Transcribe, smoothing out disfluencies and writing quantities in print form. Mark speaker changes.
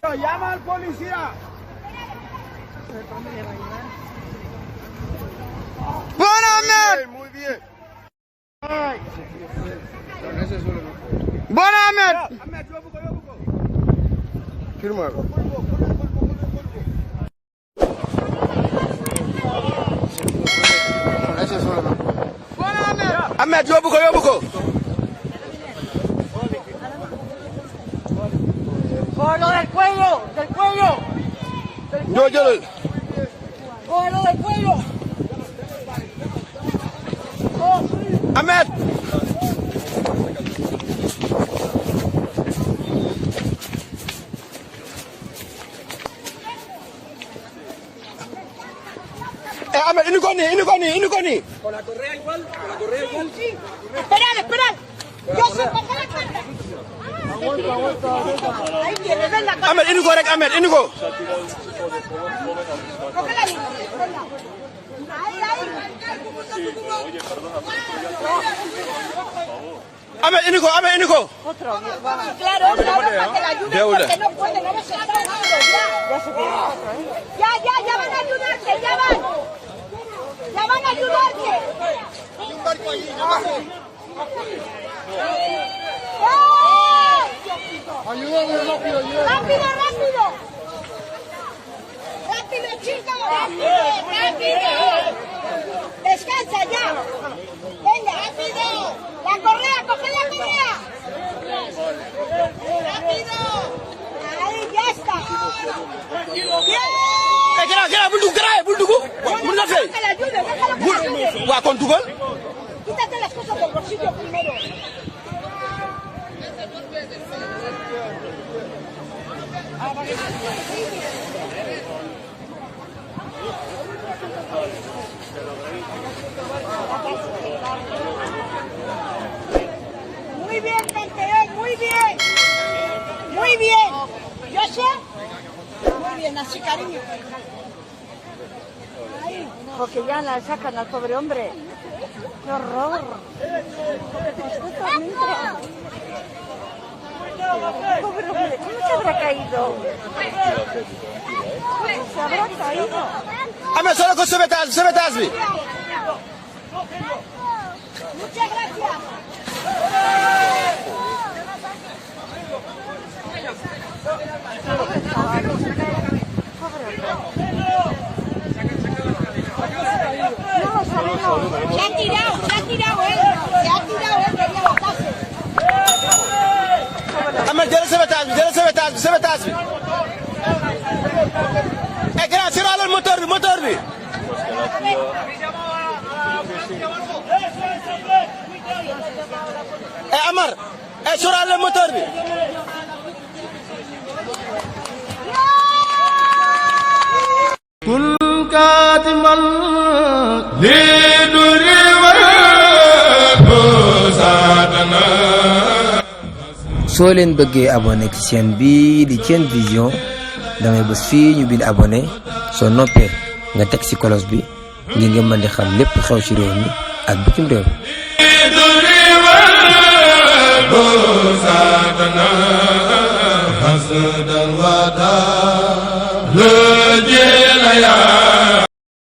Speaker 1: Pero llama al policía.
Speaker 2: ¡Buena,
Speaker 1: Muy bien.
Speaker 2: ¡Buena, Ahmed!
Speaker 1: Ahmed, yo busco.
Speaker 2: Firma.
Speaker 1: Ahmed, yo busco.
Speaker 3: ¡Cógelo del cuello!
Speaker 1: Yo.
Speaker 3: ¡Cógelo del cuello!
Speaker 1: Ahmed. Ahmed, indi ko nii.
Speaker 4: ¿Con la correa igual? Sí.
Speaker 3: ¡Esperad! ¡Yo sé por qué la cuerda! Ahí tienes, ven la
Speaker 1: Ahmed, indi ko rek, Ahmed, indi ko.
Speaker 3: Cógela ahí, venga. Ahí.
Speaker 1: Ahmed, indi ko.
Speaker 3: Claro, para que la ayuden porque no puede, no se está ahogando ya. Ya van a ayudarse, ya van a ayudarse. Hay un barco allí,
Speaker 2: Ayúdame rápido.
Speaker 3: ¡Rápido, chicos! ¡Rápido! ¡Descansa ya! ¡Venga! ¡Rápido! ¡La correa! ¡Coge la correa! ¡Rápido! ¡Ahí, ya está! ¡Bien!
Speaker 1: bul dugg. Mun na fay.
Speaker 3: ¡Déjala que la ayude!
Speaker 1: Waa kon dugal.
Speaker 3: Quítate las cosas del bolsillo primero. Muy bien, campeón, muy bien. Muy bien. ¿Yosha? Muy bien, así, cariño. Porque ya la sacan al pobre hombre. ¡Qué horror! Pobre hombre, ¿cómo se habrá caído? Se habrá caído.
Speaker 1: Amee solo ko sauvetage bi.
Speaker 3: Muchas gracias. Se ha tirado, él. Quería matarse.
Speaker 1: Amee jël sauvetage bi. Grand siralal moteur bi. Amar, siralal moteur bi.
Speaker 2: kun kaatiman
Speaker 5: soo leen bëggee abonné ci chaîne bii di Thiene Vision da ngay bës fii ñu bind abonné soo noppee nga teg ci cloche bi ngir nga mën di xam lépp xew ci réew mi ak bitim réew.